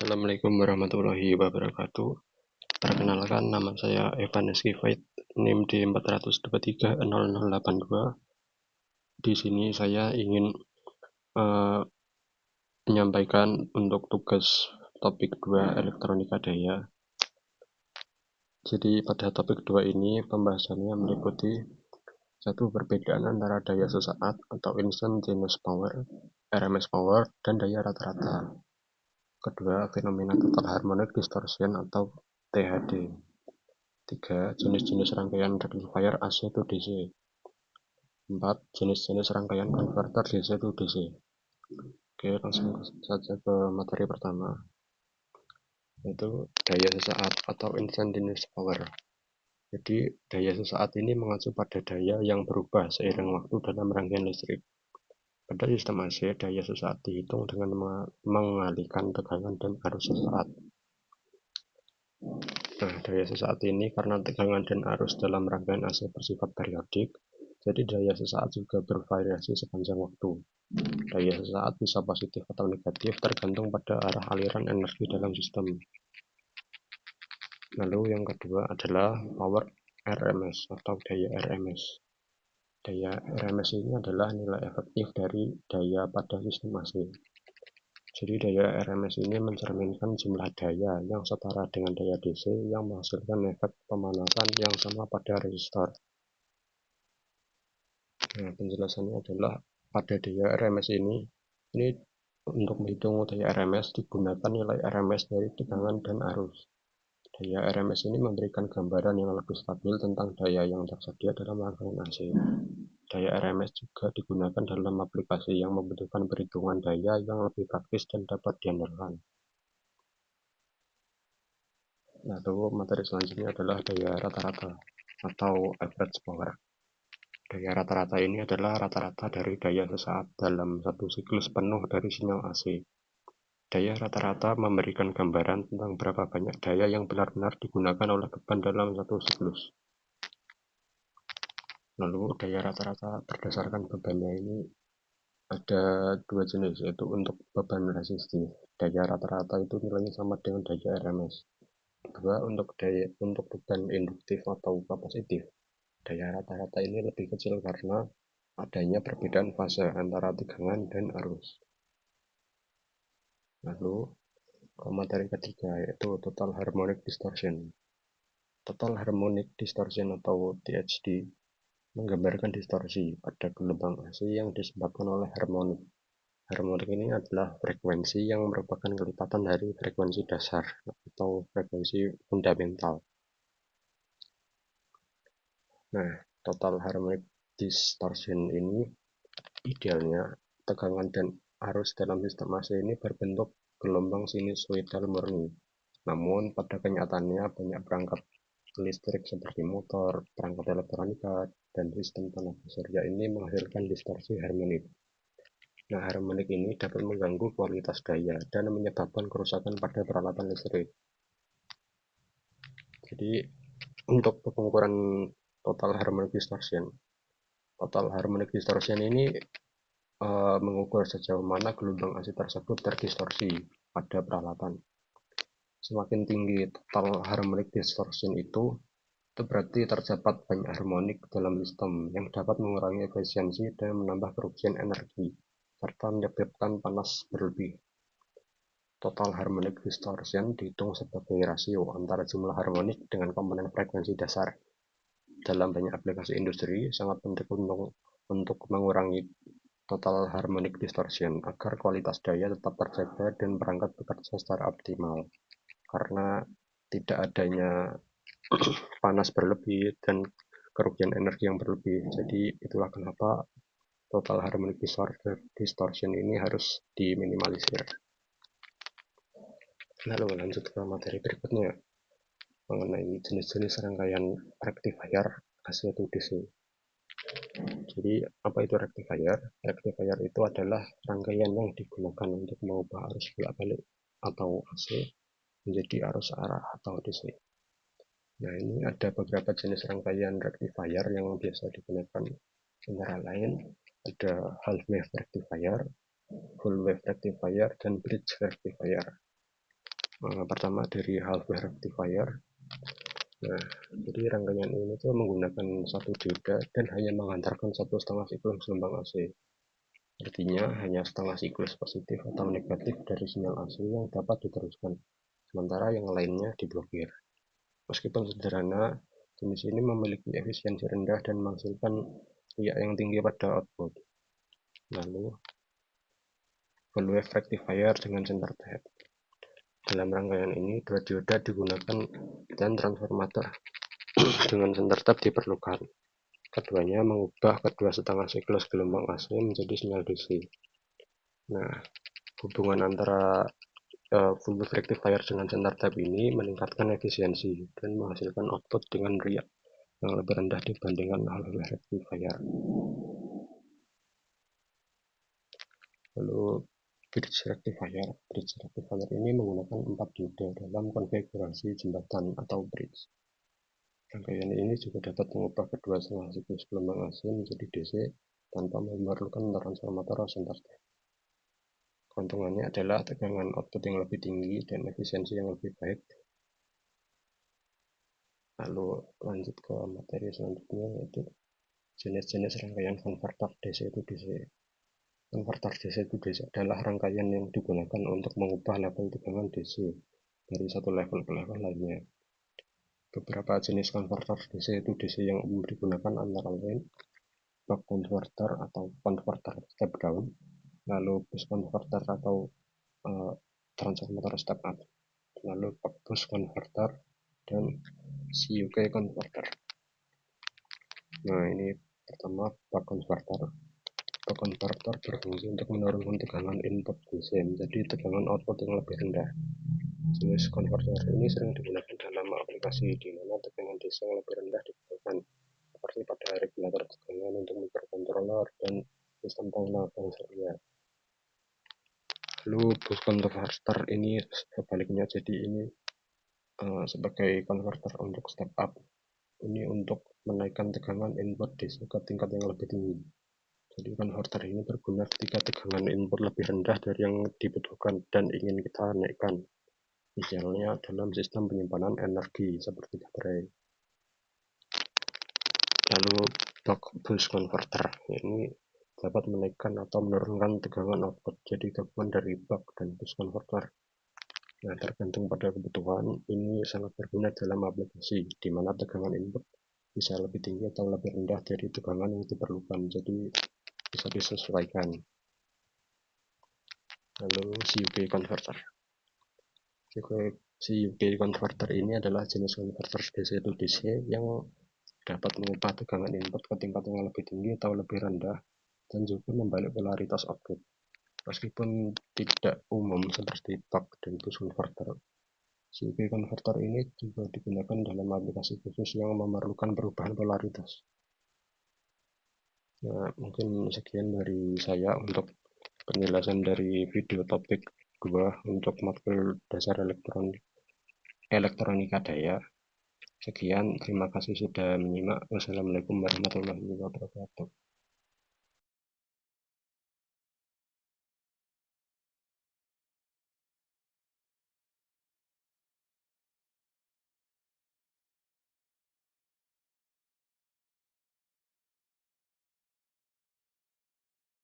Assalamualaikum warahmatullahi wabarakatuh. Perkenalkan, nama saya Evan Eskifait, NIM di 4230082. Di sini saya ingin menyampaikan untuk tugas topik 2 elektronika daya. Jadi pada topik 2 ini pembahasannya meliputi satu, perbedaan antara daya sesaat atau instantaneous power, RMS power, dan daya rata-rata. Kedua, fenomena total harmonic distortion atau THD. 3. Jenis-jenis rangkaian rectifier AC to DC. 4. Jenis-jenis rangkaian converter DC to DC. Oke, langsung saja ke materi pertama, yaitu daya sesaat atau instantaneous power. Jadi, daya sesaat ini mengacu pada daya yang berubah seiring waktu dalam rangkaian listrik. Pada sistem AC, daya sesaat dihitung dengan mengalihkan tegangan dan arus sesaat. Nah, daya sesaat ini karena tegangan dan arus dalam rangkaian AC bersifat periodik, jadi daya sesaat juga bervariasi sepanjang waktu. Daya sesaat bisa positif atau negatif tergantung pada arah aliran energi dalam sistem. Lalu yang kedua adalah power RMS atau daya RMS. Daya RMS ini adalah nilai efektif dari daya pada sistem AC. Jadi daya RMS ini mencerminkan jumlah daya yang setara dengan daya DC yang menghasilkan efek pemanasan yang sama pada resistor. Nah, penjelasannya adalah pada daya RMS ini untuk menghitung daya RMS digunakan nilai RMS dari tegangan dan arus. Daya RMS ini memberikan gambaran yang lebih stabil tentang daya yang tersedia dalam rangkaian AC. Daya RMS juga digunakan dalam aplikasi yang membutuhkan perhitungan daya yang lebih praktis dan dapat diandalkan. Lalu materi selanjutnya adalah daya rata-rata atau average power. Daya rata-rata ini adalah rata-rata dari daya sesaat dalam satu siklus penuh dari sinyal AC. Daya rata-rata memberikan gambaran tentang berapa banyak daya yang benar-benar digunakan oleh beban dalam satu siklus. Lalu daya rata-rata berdasarkan bebannya ini ada dua jenis, yaitu untuk beban resistif. Daya rata-rata itu nilainya sama dengan daya RMS. Kedua, untuk beban induktif atau kapasitif. Daya rata-rata ini lebih kecil karena adanya perbedaan fase antara tegangan dan arus. Lalu ke materi ketiga, yaitu total harmonic distortion. Total harmonic distortion atau THD menggambarkan distorsi pada gelombang AC yang disebabkan oleh harmonik. Harmonik ini adalah frekuensi yang merupakan kelipatan dari frekuensi dasar atau frekuensi fundamental. Nah, total harmonic distortion ini idealnya tegangan dan arus dalam sistem AC ini berbentuk gelombang sinusoidal murni. Namun pada kenyataannya banyak perangkat listrik seperti motor, perangkat elektronika, dan sistem tenaga surya ini menghasilkan distorsi harmonik. Nah, harmonik ini dapat mengganggu kualitas daya dan menyebabkan kerusakan pada peralatan listrik. Jadi, untuk pengukuran total harmonic distortion ini mengukur sejauh mana gelombang AC tersebut terdistorsi pada peralatan. Semakin tinggi total harmonic distortion itu berarti terdapat banyak harmonik dalam sistem yang dapat mengurangi efisiensi dan menambah kerugian energi, serta menyebabkan panas berlebih. Total harmonic distortion dihitung sebagai rasio antara jumlah harmonik dengan komponen frekuensi dasar. Dalam banyak aplikasi industri, sangat penting untuk mengurangi total harmonic distortion agar kualitas daya tetap terjaga dan perangkat bekerja secara optimal. Karena tidak adanya panas berlebih dan kerugian energi yang berlebih. Jadi itulah kenapa total harmonic distortion ini harus diminimalisir. Lalu lanjut ke materi berikutnya mengenai jenis-jenis rangkaian rectifier AC to DC. Jadi apa itu rectifier? Rectifier itu adalah rangkaian yang digunakan untuk mengubah arus bolak-balik atau AC menjadi arus arah atau DC. Nah, ini ada beberapa jenis rangkaian rectifier yang biasa digunakan, antara lain ada half wave rectifier, full wave rectifier, dan bridge rectifier. Pertama dari half-wave rectifier. Nah, jadi rangkaian ini tuh menggunakan satu dioda dan hanya menghantarkan 1,5 siklus gelombang AC. Artinya hanya setengah siklus positif atau negatif dari sinyal AC yang dapat diteruskan, sementara yang lainnya diblokir. Meskipun sederhana, jenis ini memiliki efisiensi rendah dan menghasilkan riak yang tinggi pada output. Lalu, full wave rectifier dengan center tap. Dalam rangkaian ini, dua dioda digunakan dan transformator dengan center tap diperlukan. Keduanya mengubah kedua setengah siklus gelombang AC menjadi sinyal DC. Nah, hubungan antara full wave rectifier dengan center tap ini meningkatkan efisiensi dan menghasilkan output dengan riak yang lebih rendah dibandingkan half wave rectifier. Lalu bridge rectifier. Bridge rectifier ini menggunakan 4 dioda dalam konfigurasi jembatan atau bridge. Rangkaian ini juga dapat mengubah kedua setengah siklus gelombang AC menjadi DC tanpa memerlukan transformator center tap. Keuntungannya adalah tegangan output yang lebih tinggi dan efisiensi yang lebih baik. Lalu lanjut ke materi selanjutnya, yaitu jenis-jenis rangkaian konverter DC to DC. Konverter DC to DC adalah rangkaian yang digunakan untuk mengubah level tegangan DC dari satu level ke level lainnya. Beberapa jenis konverter DC to DC yang umum digunakan antara lain buck converter atau converter step down, lalu boost converter atau transformator step up, lalu buck boost converter, dan CUK converter. Nah, ini pertama buck converter. Buck converter berfungsi untuk menurunkan tegangan input DC menjadi tegangan output yang lebih rendah. Jenis konverter ini sering digunakan dalam aplikasi di mana tegangan DC yang lebih rendah dibutuhkan, seperti pada regulator tegangan untuk microcontroller dan sistem pengenalan surya. Lalu boost converter ini sebaliknya, jadi ini sebagai konverter untuk step up. Ini untuk menaikkan tegangan input DC ke tingkat yang lebih tinggi. Jadi konverter ini berguna ketika tegangan input lebih rendah dari yang dibutuhkan dan ingin kita naikkan. Misalnya dalam sistem penyimpanan energi seperti baterai. Lalu buck boost converter ini dapat menaikkan atau menurunkan tegangan output, jadi gabungan dari buck dan boost converter. Nah, tergantung pada kebutuhan, ini sangat berguna dalam aplikasi di mana tegangan input bisa lebih tinggi atau lebih rendah dari tegangan yang diperlukan, jadi bisa disesuaikan. Lalu CUK converter. CUK converter ini adalah jenis konverter DC to DC yang dapat mengubah tegangan input ke tingkat yang lebih tinggi atau lebih rendah dan juga membalik polaritas output. Meskipun tidak umum seperti buck dan boost converter, CUK converter ini juga digunakan dalam aplikasi khusus yang memerlukan perubahan polaritas. Nah, mungkin sekian dari saya untuk penjelasan dari video topik 2 untuk matkul dasar elektronika daya. Sekian, terima kasih sudah menyimak. Wassalamualaikum warahmatullahi wabarakatuh.